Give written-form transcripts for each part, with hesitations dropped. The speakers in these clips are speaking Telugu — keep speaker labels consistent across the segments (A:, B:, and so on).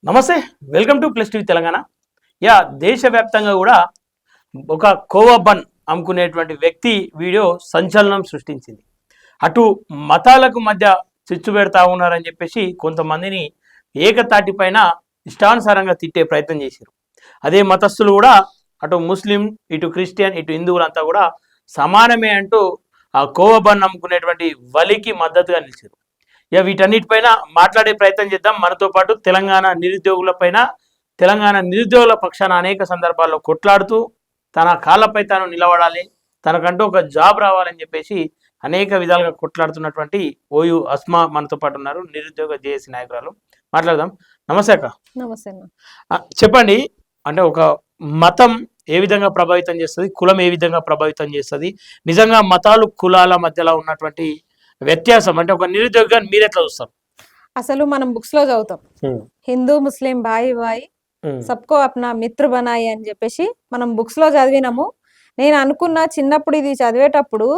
A: నమస్తే, welcome to plus TV Telangana. దేశవ్యాప్తంగా కూడా ఒక కోవా బన్ అమ్ముకునేటువంటి వ్యక్తి వీడియో సంచలనం సృష్టించింది. అటు మతాలకు మధ్య చిచ్చు పెడతా ఉన్నారని చెప్పేసి కొంతమందిని ఏకతాటి పైన ఇష్టానుసారంగా తిట్టే ప్రయత్నం చేశారు. అదే మతస్థులు కూడా అటు ముస్లిం, ఇటు క్రిస్టియన్, ఇటు హిందువులంతా కూడా సమానమే అంటూ ఆ కోవా బన్ అమ్ముకునేటువంటి వలికి మద్దతుగా నిలిచారు. వీటన్నిటిపైన మాట్లాడే ప్రయత్నం చేద్దాం. మనతో పాటు తెలంగాణ నిరుద్యోగుల పక్షాన అనేక సందర్భాల్లో కొట్లాడుతూ తన కాళ్ళపై తాను నిలబడాలి, తనకంటూ ఒక జాబ్ రావాలని చెప్పేసి అనేక విధాలుగా కొట్లాడుతున్నటువంటి ఓయూ అస్మా మనతో పాటు ఉన్నారు, నిరుద్యోగ జేఏసీ నాయకురాలు. మాట్లాడదాం. నమస్తే అక్క.
B: నమస్తే.
A: చెప్పండి, అంటే ఒక మతం ఏ విధంగా ప్రభావితం చేస్తుంది, కులం ఏ విధంగా ప్రభావితం చేస్తుంది, నిజంగా మతాలు కులాల మధ్యలో ఉన్నటువంటి వ్యత్యాసం అంటే ఒక నిరుద్యోగాన్ని మీరు ఎట్లా చూస్తారు?
B: అసలు మనం బుక్స్ లో చదువుతాం, హిందూ ముస్లిం బాయి బాయి సబ్కో అప్నా మిత్ర బనాయి అని చెప్పేసి మనం బుక్స్ లో చదివినాము. నేను అనుకున్న చిన్నప్పుడు ఇది చదివేటప్పుడు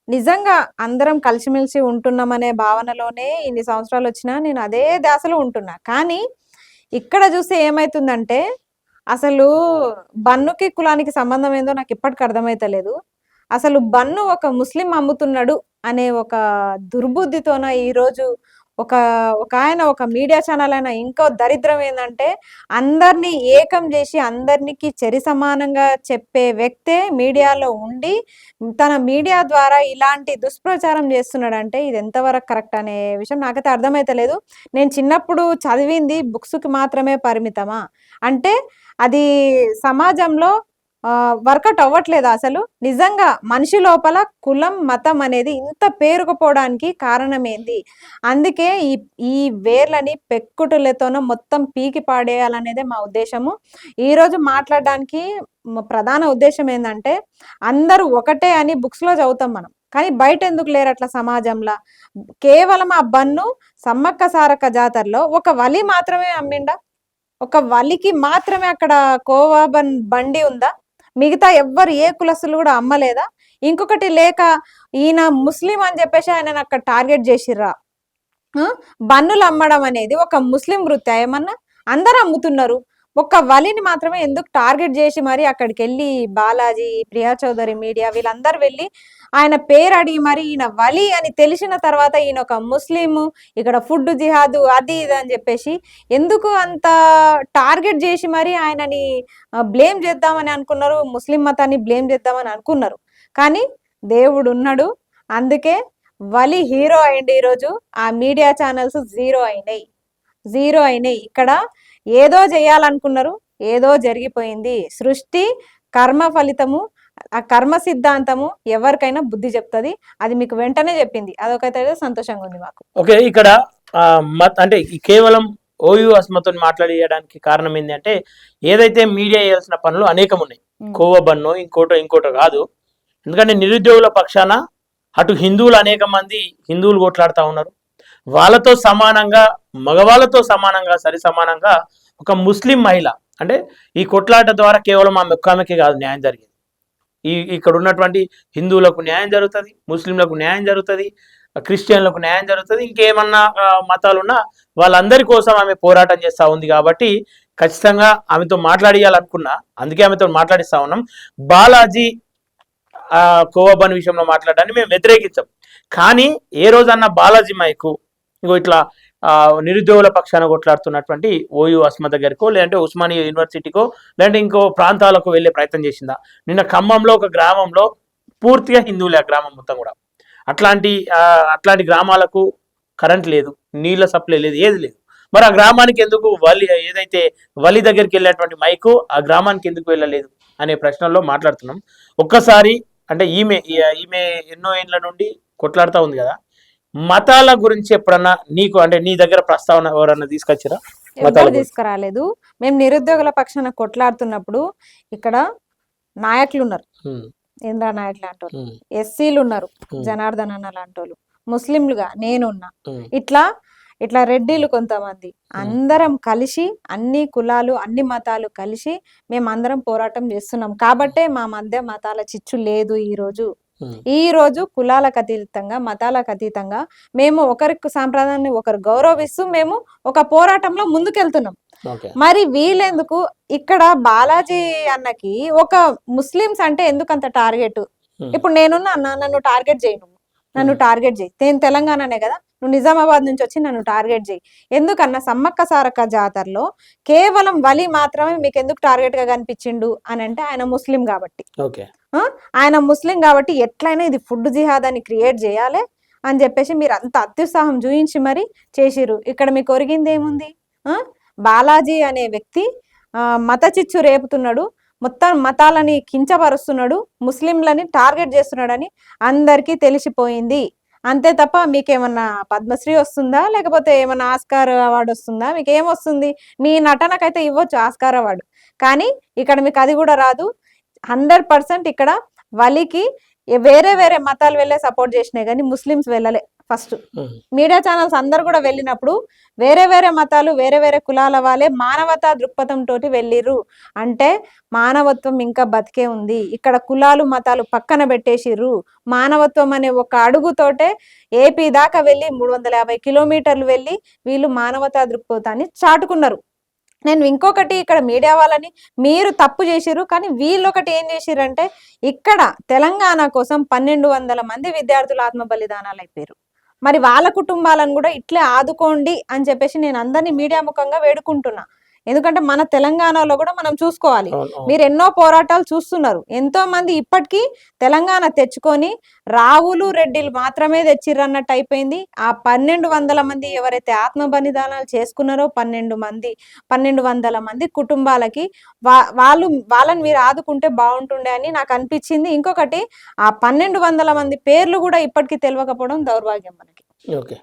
B: నిజంగా అందరం కలిసిమెలిసి ఉంటున్నామనే భావనలోనే ఇన్ని సంవత్సరాలు వచ్చినా నేను అదే దాసలో ఉంటున్నా. కానీ ఇక్కడ చూస్తే ఏమైతుందంటే అసలు బన్నుకి కులానికి సంబంధం ఏందో నాకు ఇప్పటికి అర్థమైతలేదు. అసలు బన్ను ఒక ముస్లిం అమ్ముతున్నాడు అనే ఒక దుర్బుద్ధితోన ఈరోజు ఒక ఆయన ఒక మీడియా ఛానల్ అయినా ఇంకో దరిద్రం ఏంటంటే అందరినీ ఏకం చేసి అందరికి చెరి సమానంగా చెప్పే వ్యక్తే మీడియాలో ఉండి తన మీడియా ద్వారా ఇలాంటి దుష్ప్రచారం చేస్తున్నాడంటే ఇది ఎంతవరకు కరెక్ట్ అనే విషయం నాకైతే అర్థమైతలేదు. నేను చిన్నప్పుడు చదివింది బుక్స్కి మాత్రమే పరిమితమా అంటే అది సమాజంలో వర్కౌట్ అవ్వట్లేదు. అసలు నిజంగా మనిషి లోపల కులం మతం అనేది ఇంత పేరుకుపోవడానికి కారణం ఏంది? అందుకే ఈ వేర్లని పెక్కుటులతోనో మొత్తం పీకి పాడేయాలనేదే మా ఉద్దేశము. ఈరోజు మాట్లాడడానికి ప్రధాన ఉద్దేశం ఏంటంటే అందరూ ఒకటే అని బుక్స్ లో చదువుతాం మనం, కానీ బయట ఎందుకు లేరు అట్లా సమాజంలో? కేవలం ఆ బన్ను సమ్మక్క సారక్క జాతరలో ఒక వలి మాత్రమే అమ్మిండా, ఒక వలికి మాత్రమే అక్కడ కోవా బండి ఉందా? మిగతా ఎవ్వరు ఏ కులస్తులు కూడా అమ్మలేదా? ఇంకొకటి లేక ఈయన ముస్లిం అని చెప్పేసి ఆయన అక్కడ టార్గెట్ చేసిర్రా? బన్నులు అమ్మడం అనేది ఒక ముస్లిం వృత్తి ఏమన్నా? అందరూ అమ్ముతున్నారు, ఒక్క వలిని మాత్రమే ఎందుకు టార్గెట్ చేసి మరి అక్కడికి వెళ్ళి బాలాజీ, ప్రియా చౌదరి, మీడియా వీళ్ళందరూ వెళ్ళి ఆయన పేరు అడిగి మరి ఈయన వలి అని తెలిసిన తర్వాత ఈయన ఒక ముస్లిము, ఇక్కడ ఫుడ్ జిహాదు అది ఇది అని చెప్పేసి ఎందుకు అంత టార్గెట్ చేసి మరి ఆయనని బ్లేమ్ చేద్దామని అనుకున్నారు, ముస్లిం మతాన్ని బ్లేమ్ చేద్దామని అనుకున్నారు. కానీ దేవుడు ఉన్నాడు, అందుకే వలి హీరో అయింది. ఈరోజు ఆ మీడియా ఛానల్స్ జీరో అయినాయి. ఇక్కడ ఏదో చేయాలనుకున్నారు, ఏదో జరిగిపోయింది. సృష్టి కర్మ ఫలితము, ఆ కర్మ సిద్ధాంతము ఎవరికైనా బుద్ధి చెప్తుంది. అది మీకు వెంటనే చెప్పింది, అదొకైతే సంతోషంగా ఉంది మాకు.
A: ఓకే, ఇక్కడ అంటే కేవలం ఓయూ అస్మతో మాట్లాడేయడానికి కారణం ఏంటి అంటే ఏదైతే మీడియా చేయాల్సిన పనులు అనేకం ఉన్నాయి. కోవా బన్నో ఇంకోటో కాదు. ఎందుకంటే నిరుద్యోగుల పక్షాన అటు హిందువులు అనేక మంది హిందువులు కొట్లాడుతూ ఉన్నారు, వాళ్ళతో సమానంగా మగవాళ్ళతో సమానంగా సరి సమానంగా ఒక ముస్లిం మహిళ అంటే ఈ కొట్లాట ద్వారా కేవలం ఆ మెక్కామెకే కాదు న్యాయం జరిగింది. ఇక్కడ ఉన్నటువంటి హిందువులకు న్యాయం జరుగుతుంది, ముస్లింలకు న్యాయం జరుగుతుంది, క్రిస్టియన్లకు న్యాయం జరుగుతుంది, ఇంకేమన్నా మతాలున్నా వాళ్ళందరి కోసం ఆమె పోరాటం చేస్తూ ఉంది. కాబట్టి ఖచ్చితంగా ఆమెతో మాట్లాడియాలనుకున్నా, అందుకే ఆమెతో మాట్లాడిస్తా ఉన్నాం. బాలాజీ కోవా బన్ విషయంలో మాట్లాడడాన్ని మేము వ్యతిరేకించాం. కానీ ఏ రోజన్నా బాలాజీ మైకు ఇట్లా నిరుద్యోగుల పక్షాన కొట్లాడుతున్నటువంటి ఓయూ అస్మా దగ్గరకో లేదంటే ఉస్మానియా యూనివర్సిటీకో లేదంటే ఇంకో ప్రాంతాలకు వెళ్ళే ప్రయత్నం చేసిందా? నిన్న ఖమ్మంలో ఒక గ్రామంలో పూర్తిగా హిందువులే, ఆ గ్రామం మొత్తం కూడా. అట్లాంటి గ్రామాలకు కరెంట్ లేదు, నీళ్ళ సప్లై లేదు, ఏది లేదు. మరి ఆ గ్రామానికి ఎందుకు ఏదైతే వలి దగ్గరికి వెళ్ళేటువంటి మైకు ఆ గ్రామానికి ఎందుకు వెళ్ళలేదు అనే ప్రశ్నల్లో మాట్లాడుతున్నాం. ఒక్కసారి అంటే ఈమె ఎన్నో ఏళ్ళ నుండి కొట్లాడుతూ ఉంది కదా, మతాల గురించి ఎప్పుడన్నా నీకు అంటే నీ దగ్గర ప్రస్తావన ఎవరన్నా తీసుకొచ్చిరా?
B: తీసుకురాలేదు. మేము నిరుద్యోగుల పక్షాన కొట్లాడుతున్నప్పుడు ఇక్కడ నాయకులు ఉన్నారు, ఇంద్రా నాయకులు లాంటి, ఎస్సీలు ఉన్నారు, జనార్దన్ అన్న లాంటి వాళ్ళు, ముస్లింలుగా నేనున్నా, ఇట్లా రెడ్డిలు కొంతమంది, అందరం కలిసి అన్ని కులాలు అన్ని మతాలు కలిసి మేమందరం పోరాటం చేస్తున్నాం. కాబట్టే మా మధ్య మతాల చిచ్చు లేదు. ఈ రోజు కులాలకు అతీతంగా మతాలకు అతీతంగా మేము ఒకరికి సాంప్రదాయాన్ని ఒకరు గౌరవిస్తూ మేము ఒక పోరాటంలో ముందుకెళ్తున్నాం.
A: ఓకే.
B: మరి వీళ్ళెందుకు ఇక్కడ బాలాజీ అన్నకి ఒక ముస్లిమ్స్ అంటే ఎందుకు అంత టార్గెట్? ఇప్పుడు నేనున్నా అన్న, నన్ను టార్గెట్ చేయి, నన్ను టార్గెట్ చేయి, నేను తెలంగాణనే కదా, నువ్వు నిజామాబాద్ నుంచి వచ్చి నన్ను టార్గెట్ చేయి. ఎందుకన్నా సమ్మక్క సారక్క జాతరలో కేవలం వలి మాత్రమే మీకు ఎందుకు టార్గెట్ గా కనిపించిండు అని అంటే ఆయన ముస్లిం కాబట్టి.
A: ఓకే.
B: ఆయన ముస్లిం కాబట్టి ఎట్లయినా ఇది ఫుడ్ జిహాద్ అని క్రియేట్ చేయాలి అని చెప్పేసి మీరు అంత అత్యుత్సాహం చూయించి మరి చేసిరు. ఇక్కడ మీకు ఒరిగింది ఏముంది? బాలాజీ అనే వ్యక్తి మత చిచ్చు రేపుతున్నాడు, మొత్తం మతాలని కించపరుస్తున్నాడు, ముస్లింలని టార్గెట్ చేస్తున్నాడని అందరికీ తెలిసిపోయింది. అంతే తప్ప మీకేమన్నా పద్మశ్రీ వస్తుందా, లేకపోతే ఏమన్నా ఆస్కార్ అవార్డు వస్తుందా? మీకు ఏమొస్తుంది? మీ నటనకైతే ఇవ్వచ్చు ఆస్కార్ అవార్డు, కానీ ఇక్కడ మీకు అది కూడా రాదు. 100% ఇక్కడ వలికి వేరే వేరే మతాలు వెళ్ళే సపోర్ట్ చేసినాయి కానీ ముస్లిమ్స్ వెళ్ళలే. ఫస్ట్ మీడియా ఛానల్స్ అందరు కూడా వెళ్ళినప్పుడు వేరే వేరే మతాలు వేరే వేరే కులాల వాళ్ళే మానవతా దృక్పథంతో వెళ్ళిర్రు. అంటే మానవత్వం ఇంకా బతికే ఉంది ఇక్కడ, కులాలు మతాలు పక్కన పెట్టేసిర్రు. మానవత్వం అనే ఒక అడుగుతోటే ఏపీ దాకా వెళ్ళి 350 కిలోమీటర్లు వెళ్ళి వీళ్ళు మానవతా దృక్పథాన్ని చాటుకున్నారు. నేను ఇంకొకటి ఇక్కడ మీడియా వాళ్ళని మీరు తప్పు చేసిర్రు, కానీ వీళ్ళు ఒకటి ఏం చేసిర్రంటే ఇక్కడ తెలంగాణ కోసం 1200 మంది విద్యార్థులు ఆత్మ బలిదానాలు అయిపోయారు. మరి వాళ్ళ కుటుంబాలను కూడా ఇట్లే ఆదుకోండి అని చెప్పేసి నేను అందరినీ మీడియా ముఖంగా వేడుకుంటున్నా. ఎందుకంటే మన తెలంగాణలో కూడా మనం చూసుకోవాలి. మీరు ఎన్నో పోరాటాలు చూస్తున్నారు, ఎంతో మంది ఇప్పటికీ తెలంగాణ తెచ్చుకొని రావులు రెడ్డిలు మాత్రమే తెచ్చిర్రన్నట్టు అయిపోయింది. ఆ 1200 మంది ఎవరైతే ఆత్మ బలిదానాలు చేసుకున్నారో 1200 మంది కుటుంబాలకి వాళ్ళని మీరు ఆదుకుంటే బాగుంటుండే అని నాకు అనిపించింది. ఇంకొకటి ఆ 1200 మంది పేర్లు కూడా ఇప్పటికీ తెలియకపోవడం దౌర్భాగ్యం మనకి.
A: ఓకే.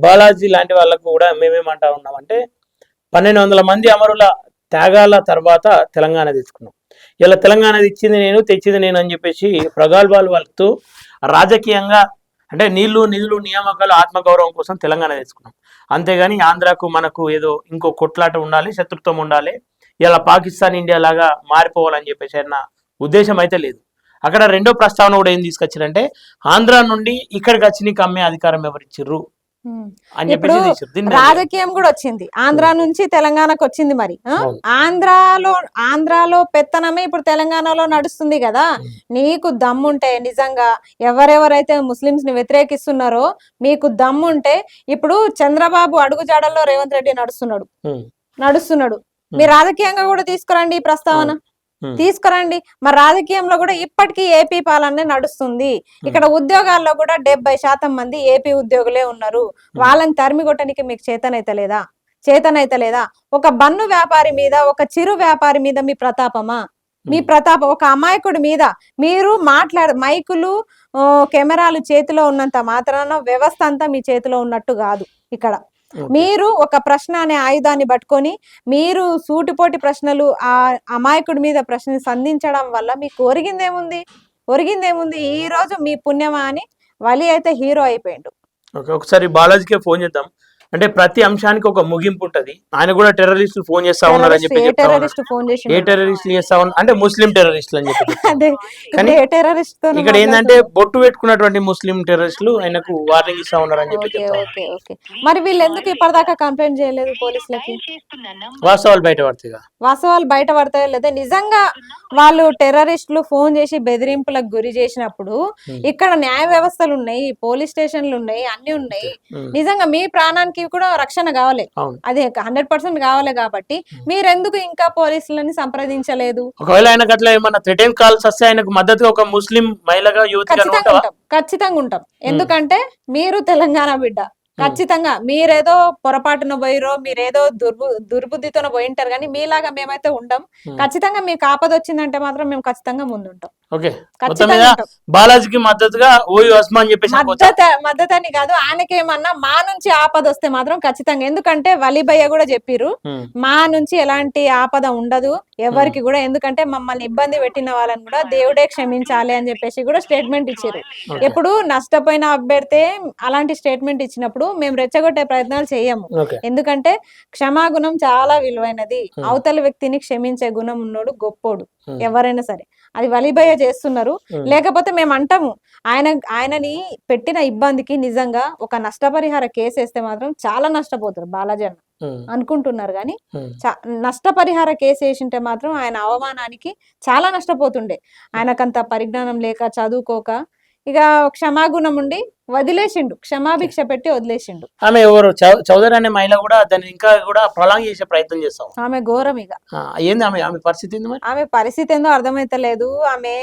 A: బాలాజీ లాంటి వాళ్ళకు కూడా మేమేమంటా ఉన్నామంటే 1200 మంది అమరుల త్యాగాల తర్వాత తెలంగాణ తెచ్చుకున్నాం. ఇలా తెలంగాణ తెచ్చింది నేను, తెచ్చింది నేను అని చెప్పేసి ప్రగల్భాలు వలుపుతూ రాజకీయంగా అంటే నీళ్లు నిధులు నియామకాలు ఆత్మగౌరవం కోసం తెలంగాణ తెచ్చుకున్నాం. అంతేగాని ఆంధ్రాకు మనకు ఏదో ఇంకో కొట్లాట ఉండాలి, శత్రుత్వం ఉండాలి, ఇలా పాకిస్తాన్ ఇండియా లాగా మారిపోవాలని చెప్పేసి అన్న ఉద్దేశం అయితే లేదు. అక్కడ రెండో ప్రస్తావన కూడా ఏం తీసుకొచ్చారంటే ఆంధ్ర నుండి ఇక్కడికి వచ్చి నీకు అమ్మే అధికారం ఎవరిచ్చిర్రు అని
B: ఇప్పుడు
A: చెప్పేసి
B: రాజకీయం కూడా వచ్చింది. ఆంధ్ర నుంచి తెలంగాణకు వచ్చింది. మరి ఆంధ్రాలో పెత్తనమే ఇప్పుడు తెలంగాణలో నడుస్తుంది కదా. నీకు దమ్ముంటే నిజంగా ఎవరెవరైతే ముస్లింస్ ని వ్యతిరేకిస్తున్నారో మీకు దమ్ముంటే ఇప్పుడు చంద్రబాబు అడుగుజాడల్లో రేవంత్ రెడ్డి నడుస్తున్నాడు. మీ రాజకీయంగా కూడా తీసుకురండి ఈ ప్రస్తావన, తీసుకురండి. మరి రాజకీయంలో కూడా ఇప్పటికీ ఏపీ పాలనే నడుస్తుంది. ఇక్కడ ఉద్యోగాల్లో కూడా 70% మంది ఏపీ ఉద్యోగులే ఉన్నారు. వాళ్ళని తరిమి కొట్టడానికి మీకు చేతనైతే లేదా? ఒక బన్ను వ్యాపారి మీద, ఒక చిరు వ్యాపారి మీద మీ ప్రతాపం ఒక అమాయకుడి మీద మీరు మైకులు కెమెరాలు చేతిలో ఉన్నంత మాత్రాన వ్యవస్థ అంతా మీ చేతిలో ఉన్నట్టు కాదు. ఇక్కడ మీరు ఒక ప్రశ్న అనే ఆయుధాన్ని పట్టుకొని మీరు సూటిపోటి ప్రశ్నలు ఆ అమాయకుడి మీద ప్రశ్న సంధించడం వల్ల మీకు ఒరిగిందేముంది? ఈ రోజు మీ పుణ్యమా అని వలి అయితే హీరో అయిపోయిండు.
A: ఒకసారి బాలాజీకే ఫోన్ చేద్దాం. అంటే ప్రతి అంశానికి ఒక ముగింపు ఉంటది. ఆయన కూడా టెర్రరిస్టులు ఫోన్ చేస్తా ఉన్నారు అని చెప్పి
B: ఏ టెర్రరిస్టులు
A: చేస్తా ఉన్నారు అంటే ముస్లిం టెర్రరిస్టులు అని చెప్పి. ఇక్కడ ఏంటంటే బొట్టు పెట్టుకున్నటువంటి ముస్లిం టెర్రరిస్టులు ఆయనకు వార్నింగ్ ఇస్తా ఉన్నారు అని చెప్పి.
B: మరి వీళ్ళు ఎందుకు ఇప్పటిదాకా కంప్లైంట్ చేయలేదు పోలీసులకి?
A: వాస్తవాలు
B: బయటపడతాయో లేదా? నిజంగా వాళ్ళు టెర్రరిస్టులు ఫోన్ చేసి బెదిరింపులకు గురి చేసినప్పుడు ఇక్కడ న్యాయ వ్యవస్థలు ఉన్నాయి, పోలీస్ స్టేషన్లు ఉన్నాయి, అన్ని ఉన్నాయి. నిజంగా మీ ప్రాణానికి కూడా రక్షణ కావాలి, అది 100% కావాలి. కాబట్టి మీరెందుకు ఇంకా పోలీసులని సంప్రదించలేదు?
A: ఒకవేళ ఆయనకు అట్లా ఏమన్నా థ్రెటన్ కాల్స్ వస్తే ఆయనకు మద్దతుగా ఒక ముస్లిం మహిళగా
B: ఖచ్చితంగా ఉంటాం. ఎందుకంటే మీరు తెలంగాణ బిడ్డ, ఖచ్చితంగా మీరేదో పొరపాటున పోయిరో, మీరేదో దుర్బుద్ధితో పోయింటారు, కానీ మీలాగా మేమైతే ఉండం. ఖచ్చితంగా మీకు ఆపద వచ్చిందంటే మాత్రం మేము ఖచ్చితంగా ముందుంటాం.
A: బాలాజీకి మద్దతుగా
B: మద్దతు అని కాదు, ఆయనకేమన్నా మా నుంచి ఆపద వస్తే మాత్రం ఖచ్చితంగా. ఎందుకంటే వలిభయ్య కూడా చెప్పిర్రు మా నుంచి ఎలాంటి ఆపద ఉండదు ఎవరికి కూడా, ఎందుకంటే మమ్మల్ని ఇబ్బంది పెట్టిన వాళ్ళని కూడా దేవుడే క్షమించాలి అని చెప్పేసి కూడా స్టేట్మెంట్ ఇచ్చారు. ఎప్పుడు నష్టపోయిన అభ్యర్థి అలాంటి స్టేట్మెంట్ ఇచ్చినప్పుడు మేము రెచ్చగొట్టే ప్రయత్నాలు చేయము. ఎందుకంటే క్షమాగుణం చాలా విలువైనది. అవతల వ్యక్తిని క్షమించే గుణం ఉన్నోడు గొప్పోడు ఎవరైనా సరే. అది వలిభయ్య చేస్తున్నారు. లేకపోతే మేము అంటాము ఆయనని పెట్టిన ఇబ్బందికి నిజంగా ఒక నష్టపరిహార కేసు వేస్తే మాత్రం చాలా నష్టపోతారు బాలాజీ అన్న అనుకుంటున్నారు. కానీ నష్టపరిహార కేసు వేసింటే మాత్రం ఆయన అవమానానికి చాలా నష్టపోతుండే. ఆయనకంత పరిజ్ఞానం లేక చదువుకోక ఇక క్షమాగుణం ఉండి వదిలేసిండు, క్షమాభిక్ష పెట్టి వదిలేసిండు.
A: ఆమె ఎవరు చౌదరి అనే మహిళ కూడా దాన్ని ఇంకా కూడా ప్రొలాంగ్ చేసే ప్రయత్నం చేస్తాం.
B: ఆమె ఘోరం. ఇక
A: ఏంది ఆమె పరిస్థితి ఏంది?
B: ఆమె పరిస్థితి ఏందో అర్థమైతలేదు. ఆమె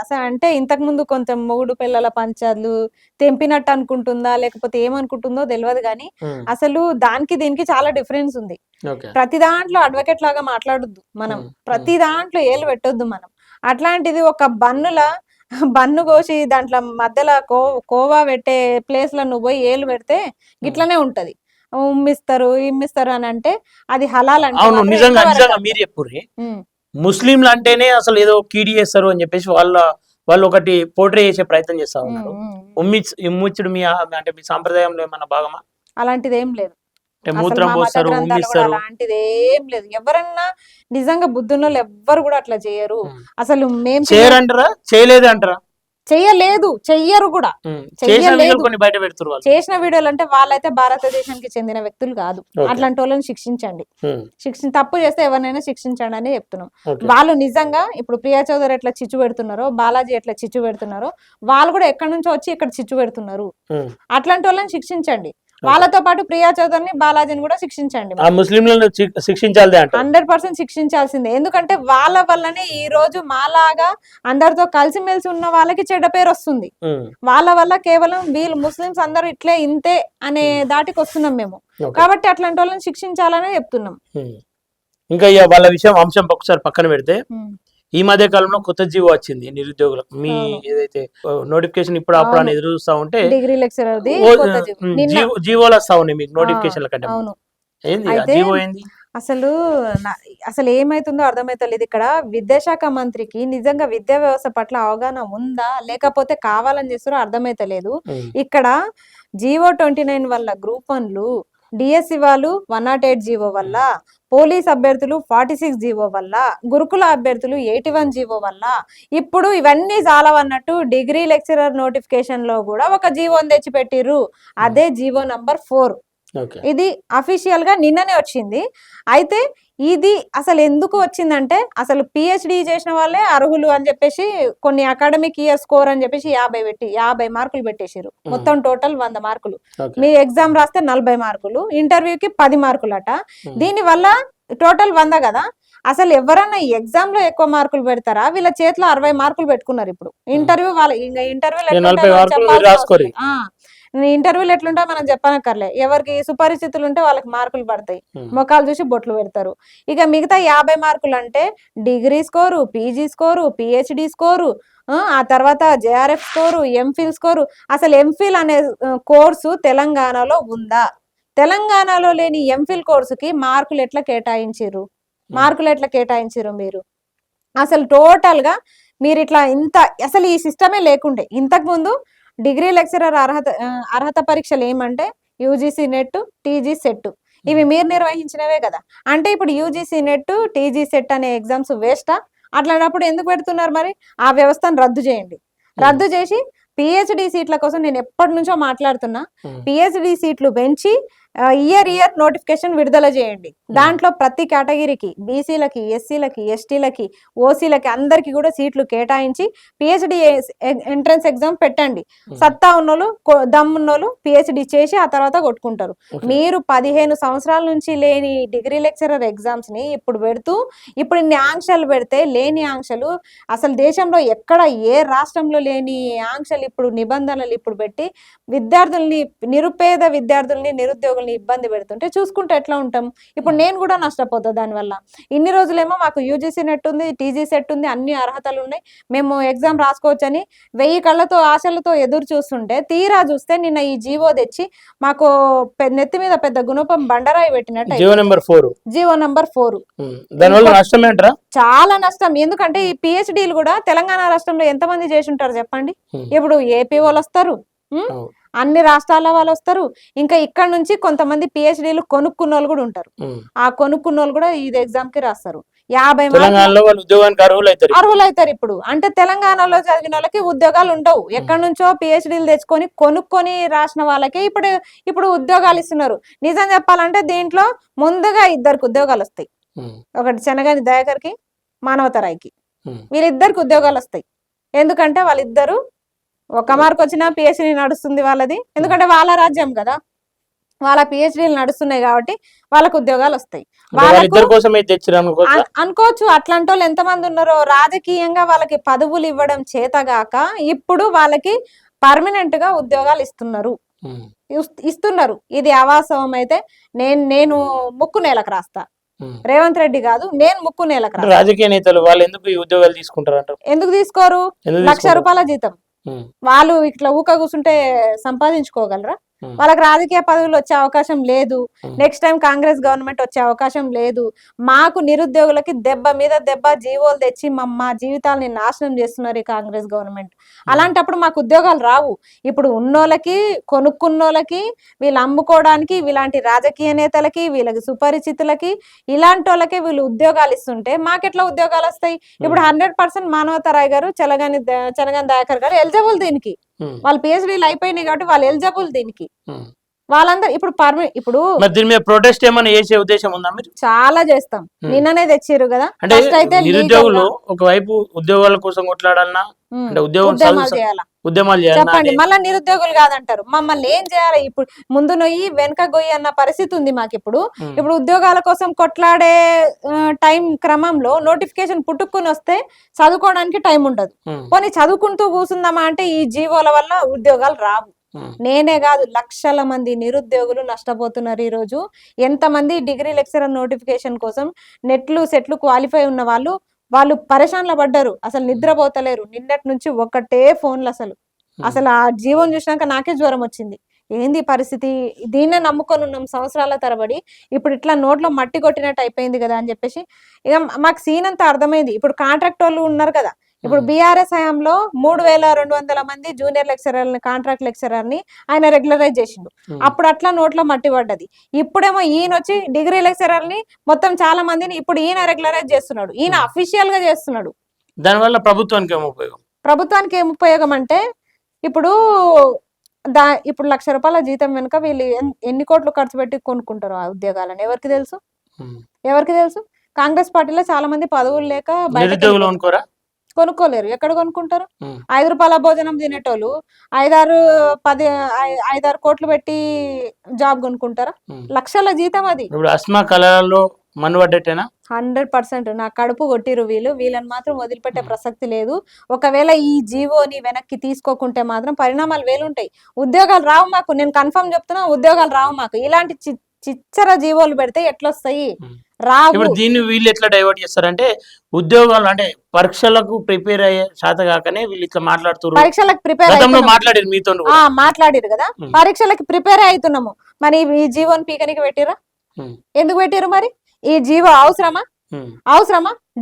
B: అసలు అంటే ఇంతకు ముందు కొంచెం మొగుడు పిల్లల పంచాలు తెంపినట్టు అనుకుంటుందా లేకపోతే ఏమనుకుంటుందో తెలియదు. కానీ అసలు దానికి దీనికి చాలా డిఫరెన్స్ ఉంది. ప్రతి దాంట్లో అడ్వకేట్ లాగా మాట్లాడొద్దు మనం, ప్రతి దాంట్లో ఏలు పెట్టొద్దు మనం. అట్లాంటిది ఒక బన్ను కోసి దాంట్లో మధ్యలో కోవా పెట్టే ప్లేస్ లో నువ్వు పోయి ఏలు పెడితే గిట్లనే ఉంటది. ఇమ్మిస్తారు అని అంటే అది హలాల్ అంటే
A: నిజంగా మీరు చెప్పుర్రి. ముస్లింలు అంటేనే అసలు ఏదో కీడి చేస్తారు అని చెప్పేసి వాళ్ళు ఒకటి పోర్ట్రే చేసే ప్రయత్నం చేస్తా ఉన్నారు. ఉమ్మిచ్చుడు మీ అంటే మీ సాంప్రదాయంలో ఏమన్నా భాగమా?
B: అలాంటిది ఏం లేదు.
A: మూత్రం పోస్తారు,
B: అలాంటిది ఏం లేదు. ఎవరన్నా నిజంగా బుద్ధున్నోళ్ళు ఎవ్వరు కూడా అట్లా చేయరు. అసలు మేము
A: చేయరంటారా? చేయలేదు అంటారా?
B: చెయ్యలేదు, చెయ్యరు కూడా.
A: బయట పెడుతున్నారు.
B: చేసిన వీడియోలు అంటే వాళ్ళైతే భారతదేశానికి చెందిన వ్యక్తులు కాదు. అట్లాంటి వాళ్ళని శిక్షించండి. తప్పు చేస్తే ఎవరినైనా శిక్షించండి అని చెప్తున్నాం. వాళ్ళు నిజంగా ఇప్పుడు ప్రియా చౌదరి ఎట్లా చిచ్చు పెడుతున్నారో, బాలాజీ ఎట్లా చిచ్చు పెడుతున్నారో, వాళ్ళు కూడా ఎక్కడి నుంచో వచ్చి ఇక్కడ చిచ్చు పెడుతున్నారు. అట్లాంటి వాళ్ళని శిక్షించండి. వాళ్ళతో పాటు ప్రియా చౌదరిని, బాలాజీని కూడా శిక్షించండి.
A: ముస్లింలను శిక్షించాలి,
B: 100% శిక్షించాల్సిందే. ఎందుకంటే వాళ్ళ వల్లనే ఈ రోజు మాలాగా అందరితో కలిసిమెలిసి ఉన్న వాళ్ళకి చెడ్డ పేరు వస్తుంది. వాళ్ళ వల్ల కేవలం వీళ్ళు ముస్లింస్ అందరూ ఇట్లే ఇంతే అనే దాటికి వస్తున్నాం మేము. కాబట్టి అట్లాంటి వాళ్ళని శిక్షించాలనే చెప్తున్నాం.
A: ఇంకా వాళ్ళ అంశం ఒకసారి పక్కన పెడితే, ఈ మధ్య కాలంలో కొత్త జీవో వచ్చింది నిరుద్యోగులకు. మీ ఏదైతే నోటిఫికేషన్ ఇప్పుడు అప్పుడు అని ఎదురు చూస్తా ఉంటే
B: డిగ్రీ లెక్చరర్
A: జీవోలు వస్తా ఉన్నాయి మీకు నోటిఫికేషన్ల కంటే. జీవో ఏంది
B: అసలు ఏమైతుందో అర్థమైతలేదు. ఇక్కడ విద్యాశాఖ మంత్రికి నిజంగా విద్యా వ్యవస్థ పట్ల అవగాహన ఉందా లేకపోతే కావాలని చేస్తారో అర్థమైతలేదు. ఇక్కడ జీవో 29 వల్ల గ్రూప్ 1లు, డిఎస్సి వాళ్ళు 108 జీవో వల్ల, పోలీస్ అభ్యర్థులు 46 జీవో వల్ల, గురుకుల అభ్యర్థులు 81 జీవో వల్ల, ఇప్పుడు ఇవన్నీ చాలవన్నట్టు డిగ్రీ లెక్చరర్ నోటిఫికేషన్ లో కూడా ఒక జీవోని తెచ్చిపెట్టిర్రు. అదే జీవో నంబర్ 4. ఇది అఫీషియల్ గా నిన్ననే వచ్చింది. అయితే ఇది అసలు ఎందుకు వచ్చిందంటే, అసలు పిహెచ్డి చేసిన వాళ్ళే అర్హులు అని చెప్పేసి కొన్ని అకాడమిక్ ఇయర్ స్కోర్ అని చెప్పేసి 50 మార్కులు పెట్టేసారు. మొత్తం టోటల్ 100 మార్కులు. మీ ఎగ్జామ్ రాస్తే 40 మార్కులు, ఇంటర్వ్యూకి 10 మార్కులు అట. దీని వల్ల టోటల్ 100 కదా. అసలు ఎవరన్నా ఈ ఎగ్జామ్ లో ఎక్కువ మార్కులు పెడతారా? వీళ్ళ చేతిలో 60 మార్కులు పెట్టుకున్నారు. ఇప్పుడు ఇంటర్వ్యూలో ఎట్లుంటా మనం చెప్పనక్కర్లే. ఎవరికి సుపరిచితులు ఉంటే వాళ్ళకి మార్కులు పడతాయి, మొఖాలు చూసి బొట్లు పెడతారు. ఇక మిగతా 50 మార్కులు అంటే degree score, PG score, PhD score, ఆ తర్వాత జేఆర్ఎఫ్ స్కోరు, ఎంఫిల్ స్కోరు. అసలు ఎంఫిల్ అనే కోర్సు తెలంగాణలో ఉందా? తెలంగాణలో లేని ఎంఫిల్ కోర్సుకి మార్కులు ఎట్లా కేటాయించారు మీరు? అసలు టోటల్ గా మీరు ఇట్లా అసలు ఈ సిస్టమే లేకుండే. ఇంతకు ముందు డిగ్రీ లెక్చరర్ అర్హత పరీక్షలు ఏమంటే యూజీసీ నెట్, టీజీ సెట్, ఇవి మీరు నిర్వహించినవే కదా. అంటే ఇప్పుడు యూజీసీ నెట్, టీజీ సెట్ అనే ఎగ్జామ్స్ వేస్టా? అట్లాంటప్పుడు ఎందుకు పెడుతున్నారు? మరి ఆ వ్యవస్థను రద్దు చేయండి. రద్దు చేసి పిహెచ్డి సీట్ల కోసం నేను ఎప్పటి నుంచో మాట్లాడుతున్నా, పిహెచ్డి సీట్లు పెంచి ఇయర్ నోటిఫికేషన్ విడుదల చేయండి. దాంట్లో ప్రతి కేటగిరీకి, బీసీలకి, ఎస్సీలకి, ఎస్టీలకి, ఓసీలకి అందరికి కూడా సీట్లు కేటాయించి పిహెచ్డి ఎంట్రన్స్ ఎగ్జామ్ పెట్టండి. సత్తా ఉన్నోళ్ళు, దమ్మున్నోళ్ళు పిహెచ్డి చేసి ఆ తర్వాత కొట్టుకుంటారు. మీరు 15 సంవత్సరాల నుంచి లేని డిగ్రీ లెక్చరర్ ఎగ్జామ్స్ ని ఇప్పుడు పెడుతూ, ఇప్పుడు ఇన్ని ఆంక్షలు పెడితే, లేని ఆంక్షలు అసలు దేశంలో ఎక్కడ ఏ రాష్ట్రంలో లేని ఆంక్షలు ఇప్పుడు నిబంధనలు ఇప్పుడు పెట్టి విద్యార్థుల్ని, నిరుపేద విద్యార్థుల్ని, నిరుద్యోగుల్ని ఇబ్బంది పెడుతుంటే చూసుకుంటే ఎట్లా ఉంటాం? ఇప్పుడు నేను కూడా నష్టపోతా దానివల్ల. ఇన్ని రోజులేమో మాకు యూజీసీ నెట్ ఉంది, టీజీ సెట్ ఉంది, అన్ని అర్హతలు ఉన్నాయి, మేము ఎగ్జామ్ రాసుకోవచ్చని 1000 కళ్ళతో ఆశలతో ఎదురు చూస్తుంటే, తీరా చూస్తే నిన్న ఈ జీవో తెచ్చి మాకు నెత్తి మీద పెద్ద గుణపం బండరాయి పెట్టినట్టు. జీవో నంబర్ 4 చాలా నష్టం. ఎందుకంటే ఈ పిహెచ్డీలు కూడా తెలంగాణ రాష్ట్రంలో ఎంతమంది చేసి ఉంటారు చెప్పండి? ఇప్పుడు ఏపీ వాళ్ళు వస్తారు, అన్ని రాష్ట్రాల వాళ్ళు వస్తారు, ఇంకా ఇక్కడ నుంచి కొంతమంది పిహెచ్డీలు కొనుక్కున్న వాళ్ళు కూడా ఉంటారు. ఆ కొనుక్కున్న వాళ్ళు కూడా ఇది ఎగ్జామ్ కి రాస్తారు. 50
A: తెలంగాణలో వాళ్ళు ఉద్యోగానికి
B: అర్హులైతారు. ఇప్పుడు అంటే తెలంగాణలో చదివిన వాళ్ళకి ఉద్యోగాలు ఉండవు. ఎక్కడి నుంచో పిహెచ్డీలు తెచ్చుకొని కొనుక్కొని రాసిన వాళ్ళకి ఇప్పుడు ఉద్యోగాలు ఇస్తున్నారు. నిజం చెప్పాలంటే దీంట్లో ముందుగా 2 ఉద్యోగాలు వస్తాయి. ఒకటి చెనగాని దయాకర్కి, మానవతరాయికి, వీళ్ళిద్దరికి ఉద్యోగాలు వస్తాయి. ఎందుకంటే వాళ్ళిద్దరు ఒక మార్క్ వచ్చినా పిహెచ్డీ నడుస్తుంది వాళ్ళది. ఎందుకంటే వాళ్ళ రాజ్యం కదా, వాళ్ళ పిహెచ్డీలు నడుస్తున్నాయి కాబట్టి వాళ్ళకు ఉద్యోగాలు వస్తాయి. అనుకోవచ్చు. అట్లాంటి వాళ్ళు ఎంతమంది ఉన్నారో. రాజకీయంగా వాళ్ళకి పదవులు ఇవ్వడం చేతగాక ఇప్పుడు వాళ్ళకి పర్మనెంట్ గా ఉద్యోగాలు ఇస్తున్నారు. ఇది అవాస్తవం అయితే నేను ముక్కు నేలకు రాస్తా. రేవంత్ రెడ్డి కాదు, నేను ముక్కు నేలకు రాస్తా.
A: రాజకీయ నేతలు వాళ్ళు ఎందుకు ఈ ఉద్యోగాలు తీసుకుంటారు?
B: ఎందుకు తీసుకోరు? ₹1,00,000 జీతం. వాళ్ళు ఇట్లా ఊక కూర్చుంటే సంపాదించుకోగలరా? వాళ్ళకి రాజకీయ పదవులు వచ్చే అవకాశం లేదు. నెక్స్ట్ టైం కాంగ్రెస్ గవర్నమెంట్ వచ్చే అవకాశం లేదు. మాకు నిరుద్యోగులకి దెబ్బ మీద దెబ్బ జీవోలు తెచ్చి మా జీవితాలని నాశనం చేస్తున్నారు ఈ కాంగ్రెస్ గవర్నమెంట్. అలాంటప్పుడు మాకు ఉద్యోగాలు రావు. ఇప్పుడు ఉన్నోళ్ళకి, కొనుక్కున్నోళ్ళకి, వీళ్ళు అమ్ముకోవడానికి, వీలాంటి రాజకీయ నేతలకి, వీళ్ళకి సుపరిచితులకి, ఇలాంటి వాళ్ళకి వీళ్ళు ఉద్యోగాలు ఇస్తుంటే మాకెట్లా ఉద్యోగాలు వస్తాయి? ఇప్పుడు 100% మానవతరాయ్ గారు, చెనగాని దయాకర్ గారు ఎలిజిబుల్ దీనికి. వాళ్ళు పిహెచ్డీలు అయిపోయినాయి కాబట్టి వాళ్ళు ఎలిజిబుల్ దీనికి. వాళ్ళందరూ ఇప్పుడు
A: దీని మీద ప్రొటెస్ట్ ఏమైనా చేసే ఉద్దేశం ఉందా? మీరు
B: చాలా చేస్తాం. నిన్ననే తెచ్చిర్రు కదా.
A: అంటే నిరుద్యోగులు ఒకవైపు ఉద్యోగాల కోసం కొట్లాడాలన్నా ఉద్యమాలు
B: చెప్పండి. మళ్ళీ నిరుద్యోగులు కాదంటారు. మమ్మల్ని ఏం చేయాలి? ఇప్పుడు ముందు నొయ్యి వెనక గొయ్యి అన్న పరిస్థితి ఉంది మాకు. ఇప్పుడు ఉద్యోగాల కోసం కొట్లాడే టైం క్రమంలో నోటిఫికేషన్ పుట్టుకుని వస్తే చదువుకోవడానికి టైం ఉండదు. పోనీ చదువుకుంటూ కూర్చుందామా అంటే ఈ జీవోల వల్ల ఉద్యోగాలు రావు. నేనే కాదు, లక్షల మంది నిరుద్యోగులు నష్టపోతున్నారు ఈ రోజు. ఎంతమంది డిగ్రీ లెక్చరర్ నోటిఫికేషన్ కోసం నెట్లు సెట్లు క్వాలిఫై ఉన్న వాళ్ళు పరేషాన్ల పడ్డారు. అసలు నిద్రపోతలేరు. నిన్నటి నుంచి ఒకటే ఫోన్లు. అసలు ఆ జీవోని చూసినాక నాకే జ్వరం వచ్చింది. ఏంది పరిస్థితి? దీన్నే నమ్ముకొని ఉన్నాం సంవత్సరాల తరబడి. ఇప్పుడు ఇట్లా నోట్లో మట్టి కొట్టినట్టు అయిపోయింది కదా అని చెప్పేసి ఇక మాకు సీన్ అంతా అర్థమైంది. ఇప్పుడు కాంట్రాక్ట్ వాళ్ళు ఉన్నారు కదా. ఇప్పుడు బీఆర్ఎస్ హయాంలో 3,200 మంది జూనియర్ లెక్చరర్ని, కాంట్రాక్ట్ లెక్చరర్ని ఆయన రెగ్యులరైజ్ చేసిండు. అప్పుడు అట్లా నోట్లో మట్టి పడ్డది. ఇప్పుడేమో ఈయన వచ్చి డిగ్రీ లెక్చరర్ని మొత్తం చాలా మందిని ఇప్పుడు ఈయన రెగ్యులరైజ్ చేస్తున్నాడు. ఈయన అఫీషియల్ గా చేస్తున్నాడు.
A: దానివల్ల ప్రభుత్వానికి
B: ఏం ఉపయోగం అంటే ఇప్పుడు ₹1,00,000 జీతం వెనుక వీళ్ళు ఎన్ని కోట్లు ఖర్చు పెట్టి కొనుక్కుంటారు ఆ ఉద్యోగాలను? ఎవరికి తెలుసు? కాంగ్రెస్ పార్టీలో చాలా మంది పదవులు లేక కొనుక్కోలేరు. ఎక్కడ కొనుక్కుంటారు? ₹5 భోజనం తినేటోళ్ళు 5-6 కోట్లు పెట్టి జాబ్ కొనుక్కుంటారా? లక్షల జీతం అది. 100% నా కడుపు కొట్టిరు వీళ్ళని మాత్రం వదిలిపెట్టే ప్రసక్తి లేదు. ఒకవేళ ఈ జీవోని వెనక్కి తీసుకోకుంటే మాత్రం పరిణామాలు వేలుంటాయి. ఉద్యోగాలు రావు మాకు. నేను కన్ఫర్మ్ చెప్తున్నా, ఉద్యోగాలు రావు మాకు. ఇలాంటి చిచ్చర జీవోలు పెడితే ఎట్లొస్తాయి? రావు.
A: దీన్ని వీళ్ళు ఎట్లా డైవర్ట్ చేస్తారంటే ఉద్యోగాలు అంటే పరీక్షలకు ప్రిపేర్ అయ్యే శాత కాకనే వీళ్ళు ఇట్లా మాట్లాడుతున్నారు.
B: పరీక్షలకు మాట్లాడిరు కదా. పరీక్షలకు ప్రిపేర్ అవుతున్నాము. మరి ఈ జీవోని పీకనికి పెట్టిరా? ఎందుకు పెట్టిరు? మరి ఈ జీవో అవసరమా?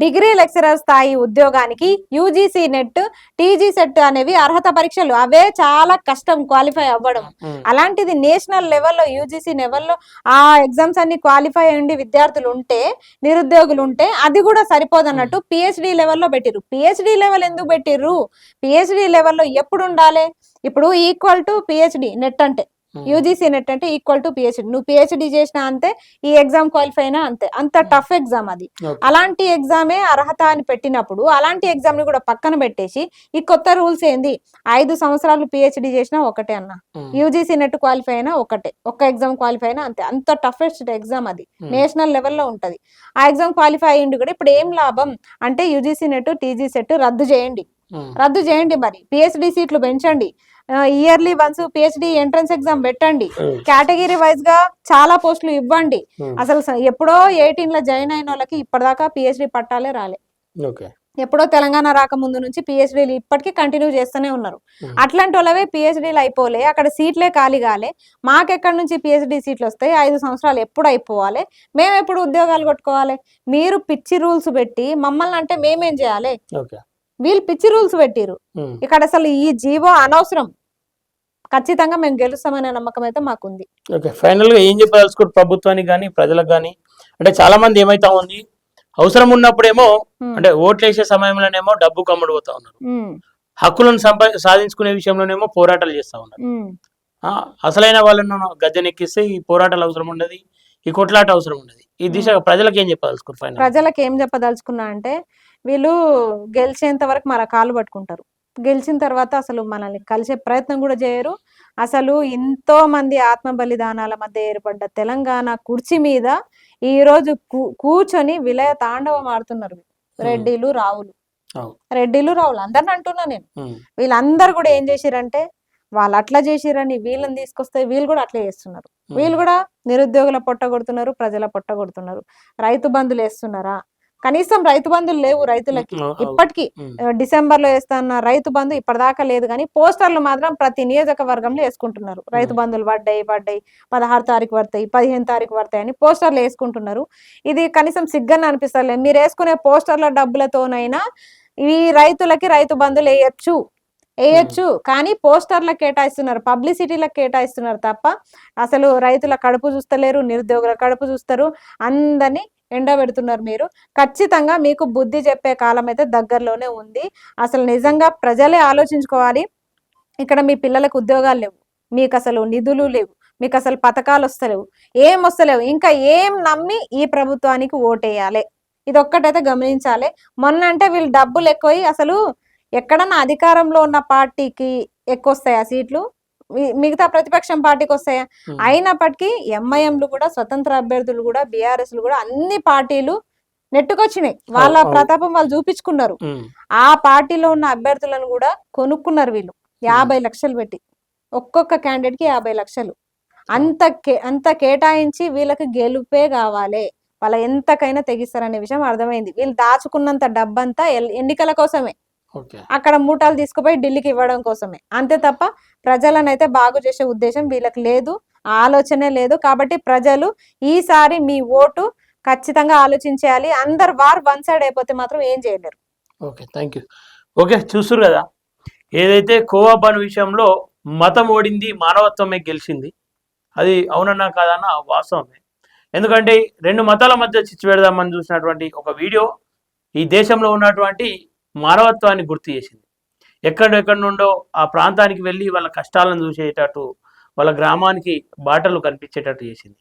B: డిగ్రీ లెక్చరర్ స్థాయి ఉద్యోగానికి యూజీసీ నెట్, టీజీ సెట్ అనేవి అర్హత పరీక్షలు. అవే చాలా కష్టం క్వాలిఫై అవ్వడం. అలాంటిది నేషనల్ లెవెల్లో, యూజీసీ లెవెల్లో ఆ ఎగ్జామ్స్ అన్ని క్వాలిఫై అయ్యి విద్యార్థులు ఉంటే, నిరుద్యోగులు ఉంటే అది కూడా సరిపోదన్నట్టు పిహెచ్డి లెవెల్లో పెట్టిర్రు. పిహెచ్డి లెవెల్ ఎందుకు పెట్టిర్రు? పిహెచ్డి లెవెల్లో ఎప్పుడు ఉండాలి? ఇప్పుడు ఈక్వల్ టు పిహెచ్డి నెట్ అంటే, యూజీసీ నెట్ అంటే ఈక్వల్ టు పిహెచ్డి. నువ్వు పిహెచ్డి చేసినా అంతే, ఈ ఎగ్జామ్ క్వాలిఫై అయినా అంతే. అంత టఫ్ ఎగ్జామ్ అది. అలాంటి ఎగ్జామే అర్హత అని పెట్టినప్పుడు అలాంటి ఎగ్జామ్ ని కూడా పక్కన పెట్టేసి ఈ కొత్త రూల్స్ ఏంది? 5 సంవత్సరాలు పిహెచ్డి చేసినా ఒకటే అన్న, యూజీసీ నెట్ క్వాలిఫై అయినా ఒకటే, ఒక్క ఎగ్జామ్ క్వాలిఫై అయినా అంతే. అంత టఫెస్ట్ ఎగ్జామ్ అది. నేషనల్ లెవెల్లో ఉంటది. ఆ ఎగ్జామ్ క్వాలిఫై అయ్యింది కూడా ఇప్పుడు ఏం లాభం అంటే యూజీసీ నెట్, టీజీ సెట్ రద్దు చేయండి. మరి పిహెచ్డి సీట్లు పెంచండి. Yearly once PhD entrance exam పెట్టండి. కేటగిరీ వైజ్ గా చాలా పోస్టులు ఇవ్వండి. అసలు ఎప్పుడో 18 జాయిన్ అయిన వాళ్ళకి ఇప్పటిదాకా పిహెచ్డి పట్టాలే రాలే. ఎప్పుడో తెలంగాణ రాకముందు నుంచి పిహెచ్డీలు ఇప్పటికీ కంటిన్యూ చేస్తూనే ఉన్నారు. అట్లాంటి వాళ్ళవే పిహెచ్డీలు అయిపోలే, అక్కడ సీట్లే ఖాళీ కాలే. మాకెక్కడి నుంచి పిహెచ్డి సీట్లు వస్తాయి? 5 సంవత్సరాలు ఎప్పుడు అయిపోవాలి? మేము ఎప్పుడు ఉద్యోగాలు కొట్టుకోవాలి? మీరు పిచ్చి రూల్స్ పెట్టి మమ్మల్ని అంటే మేమేం చేయాలి? వీళ్ళు పిచ్చి రూల్స్ పెట్టిరు. ఇక్కడ అసలు ఈ జీవో అనవసరం. ఖచ్చితంగా మేము గెలుస్తామనే నమ్మకం అయితే మాకుంది.
A: ఫైనల్ గా ఏం చెప్పదలుచుకోరు ప్రభుత్వానికి కానీ ప్రజలకు కానీ? అంటే చాలా మంది ఏమైతా ఉంది, అవసరం ఉన్నప్పుడేమో అంటే ఓట్లు వేసే సమయంలోనేమో డబ్బు కమ్ముడు పోతా ఉన్నారు, హక్కులను సాధించుకునే విషయంలోనేమో పోరాటాలు చేస్తా ఉన్నారు. అసలైన వాళ్ళను గద్దెనెక్కిస్తే ఈ పోరాటాలు అవసరం ఉండదు, ఈ కొట్లాట అవసరం ఉండదు. ఈ దిశగా ప్రజలకు ఏం చెప్పదలుచుకున్నారు?
B: ప్రజలకు ఏం చెప్పదలుచుకున్నా అంటే వీళ్ళు గెలిచేంత వరకు మన కాళ్ళు పట్టుకుంటారు, గెలిచిన తర్వాత అసలు మనల్ని కలిసే ప్రయత్నం కూడా చేయరు. అసలు ఎంతో మంది ఆత్మ బలిదానాల మధ్య ఏర్పడ్డ తెలంగాణ కుర్చీ మీద ఈ రోజు కూర్చొని విలయ తాండవం ఆడుతున్నారు రెడ్డిలు రావులు. రెడ్డిలు రావులు అందరిని అంటున్నా నేను. వీళ్ళందరూ కూడా ఏం చేసిరంటే వాళ్ళు అట్లా చేసిరని వీళ్ళని తీసుకొస్తే వీళ్ళు కూడా అట్లా చేస్తున్నారు. వీళ్ళు కూడా నిరుద్యోగుల పొట్ట కొడుతున్నారు, ప్రజల పొట్ట కొడుతున్నారు. రైతు బంధులు వేస్తున్నారా? కనీసం రైతు బంధులు లేవు రైతులకి ఇప్పటికీ. డిసెంబర్ లో వేస్తున్న రైతు బంధు ఇప్పటిదాకా లేదు, కానీ పోస్టర్లు మాత్రం ప్రతి నియోజకవర్గంలో వేసుకుంటున్నారు. రైతు బంధులు పడ్డాయి 16 తారీఖు పడతాయి, 15 తారీఖు పడతాయి అని పోస్టర్లు వేసుకుంటున్నారు. ఇది కనీసం సిగ్గని అనిపిస్తలే. మీరు వేసుకునే పోస్టర్ల డబ్బులతోనైనా ఈ రైతులకి రైతు బంధులు వేయచ్చు, కానీ పోస్టర్లకు కేటాయిస్తున్నారు, పబ్లిసిటీలకు కేటాయిస్తున్నారు తప్ప అసలు రైతుల కడుపు చూస్తలేరు, నిరుద్యోగుల కడుపు చూస్తారు, అందరినీ ఎండబెడుతున్నారు. మీరు ఖచ్చితంగా మీకు బుద్ధి చెప్పే కాలం అయితే దగ్గరలోనే ఉంది. అసలు నిజంగా ప్రజలే ఆలోచించుకోవాలి. ఇక్కడ మీ పిల్లలకు ఉద్యోగాలు లేవు, మీకు అసలు నిధులు లేవు, మీకు అసలు పథకాలు వస్తలేవు, ఏం వస్తలేవు, ఇంకా ఏం నమ్మి ఈ ప్రభుత్వానికి ఓటేయాలి? ఇది ఒక్కటైతే గమనించాలి. మొన్న అంటే వీళ్ళు డబ్బులు ఎక్కువై అసలు ఎక్కడన్నా అధికారంలో ఉన్న పార్టీకి ఎక్కువ వస్తాయా సీట్లు, మిగతా ప్రతిపక్షం పార్టీకి వస్తాయా? అయినప్పటికీ ఎంఐఎంలు కూడా, స్వతంత్ర అభ్యర్థులు కూడా, బీఆర్ఎస్లు కూడా అన్ని పార్టీలు నెట్టుకొచ్చినాయి. వాళ్ళ ప్రతాపం వాళ్ళు చూపించుకున్నారు. ఆ పార్టీలో ఉన్న అభ్యర్థులను కూడా కొనుక్కున్నారు వీళ్ళు 50 లక్షలు పెట్టి, ఒక్కొక్క క్యాండిడేట్ కి 50 లక్షలు. అంత కేటాయించి వీళ్ళకి గెలుపే కావాలి, వాళ్ళ ఎంతకైనా తెగిస్తారనే విషయం అర్థమైంది. వీళ్ళు దాచుకున్నంత డబ్బంతా ఎన్నికల కోసమే, అక్కడ మూటాలు తీసుకుపోయి ఢిల్లీకి ఇవ్వడం కోసమే, అంతే తప్ప ప్రజలనైతే బాగు చేసే ఉద్దేశం వీళ్ళకి లేదు, ఆలోచనే లేదు. కాబట్టి ప్రజలు ఈసారి మీ ఓటు ఖచ్చితంగా ఆలోచించేయాలి. అందరు వన్ సైడ్ అయిపోతే మాత్రం ఏం చేయలేరు.
A: Okay, thank you. ఓకే, చూస్తున్నారు కదా, ఏదైతే కోవా బన్ విషయంలో మతం ఓడింది, మానవత్వమే గెలిచింది. అది అవునన్నా కాదన్నా వాస్తవమే. ఎందుకంటే 2 మతాల మధ్య చిచ్చు పెడదామని చూసినటువంటి ఒక వీడియో ఈ దేశంలో ఉన్నటువంటి మానవత్వాన్ని గుర్తు చేసింది. ఎక్కడెక్కడి నుండో ఆ ప్రాంతానికి వెళ్ళి వాళ్ళ కష్టాలను చూసేటట్టు, వాళ్ళ గ్రామానికి బాటలు కనిపించేటట్టు చేసింది.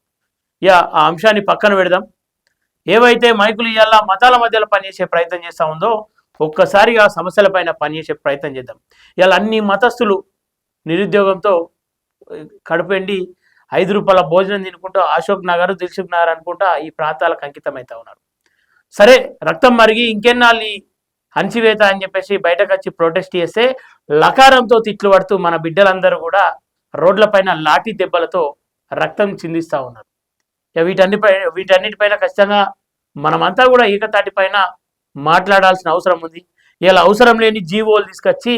A: ఆ అంశాన్ని పక్కన పెడదాం. ఏవైతే మైకులు ఇయ్యాల మతాల మధ్యలో పనిచేసే ప్రయత్నం చేస్తూ ఉందో ఒక్కసారిగా సమస్యల పైన పనిచేసే ప్రయత్నం చేద్దాం. ఇలా అన్ని మతస్థులు నిరుద్యోగంతో కడుపెండి 5 రూపాయల భోజనం తినుకుంటూ అశోక్ నగర్, దిల్సుఖ్ నగర్ అనుకుంటా ఈ ప్రాంతాలకు అంకితం అవుతా ఉన్నారు. సరే, రక్తం మరిగి ఇంకెన్నాళ్ళు అణచివేత అని చెప్పేసి బయటకు వచ్చి ప్రొటెస్ట్ చేస్తే లకారంతో తిట్లు పడుతూ మన బిడ్డలందరూ కూడా రోడ్లపైన లాఠీ దెబ్బలతో రక్తం చిందిస్తూ ఉన్నారు. వీటన్నిటిపైన ఖచ్చితంగా మనమంతా కూడా ఏకతాటి పైన మాట్లాడాల్సిన అవసరం ఉంది. ఇలా అవసరం లేని జీవోలు తీసుకొచ్చి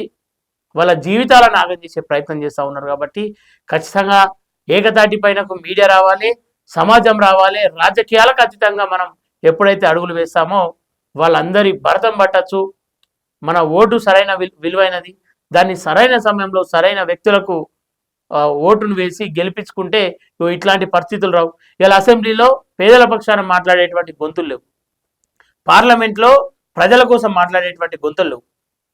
A: వాళ్ళ జీవితాలను ఆగం చేసే ప్రయత్నం చేస్తూ ఉన్నారు. కాబట్టి ఖచ్చితంగా ఏకతాటి పైనకు మీడియా రావాలి, సమాజం రావాలి. రాజకీయాలకు అతీతంగా మనం ఎప్పుడైతే అడుగులు వేస్తామో వాళ్ళందరి భరతం పట్టచ్చు. మన ఓటు సరైన విలువైనది, దాన్ని సరైన సమయంలో సరైన వ్యక్తులకు ఓటును వేసి గెలిపించుకుంటే ఇట్లాంటి పరిస్థితులు రావు. ఇలా అసెంబ్లీలో పేదల పక్షాన మాట్లాడేటువంటి గొంతులు లేవు, పార్లమెంట్లో ప్రజల కోసం మాట్లాడేటువంటి గొంతులు లేవు.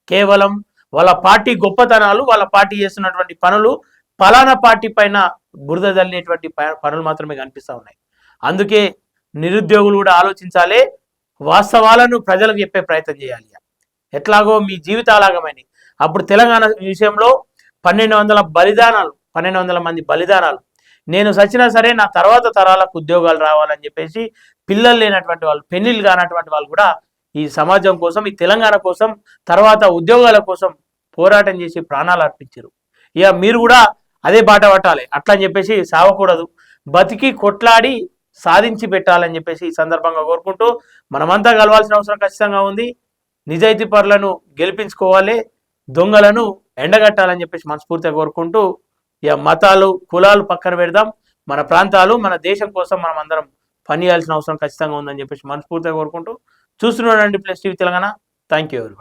A: కేవలం వాళ్ళ పార్టీ గొప్పతనాలు, వాళ్ళ పార్టీ చేస్తున్నటువంటి పనులు, ఫలానా పార్టీ పైన బురద జల్లేటువంటి పనులు మాత్రమే కనిపిస్తూ ఉన్నాయి. అందుకే నిరుద్యోగులు కూడా ఆలోచించాలి, వాస్తవాలను ప్రజలకు చెప్పే ప్రయత్నం చేయాలి. ఎట్లాగో మీ జీవితాలాగమని అప్పుడు తెలంగాణ విషయంలో 1200 మంది బలిదానాలు, నేను సచ్చినా సరే నా తర్వాత తరాలకు ఉద్యోగాలు రావాలని చెప్పేసి పిల్లలు లేనటువంటి వాళ్ళు, పెళ్లిళ్ళు కానటువంటి వాళ్ళు కూడా ఈ సమాజం కోసం, ఈ తెలంగాణ కోసం, తర్వాత ఉద్యోగాల కోసం పోరాటం చేసి ప్రాణాలు అర్పించారు. ఇక మీరు కూడా అదే బాట పట్టాలి. అట్లా అని చెప్పేసి సావకూడదు, బతికి కొట్లాడి సాధించి పెట్టాలని చెప్పేసి ఈ సందర్భంగా కోరుకుంటూ మనమంతా కలవాల్సిన అవసరం ఖచ్చితంగా ఉంది. నిజాయితీ పరులను గెలిపించుకోవాలి, దొంగలను ఎండగట్టాలని చెప్పేసి మనస్ఫూర్తిగా కోరుకుంటూ ఇక మతాలు, కులాలు పక్కన పెడదాం. మన ప్రాంతాలు, మన దేశం కోసం మనం అందరం పని చేయాల్సిన అవసరం ఖచ్చితంగా ఉందని చెప్పేసి మనస్ఫూర్తిగా కోరుకుంటూ చూస్తున్నానండి plus TV Telangana. Thank you.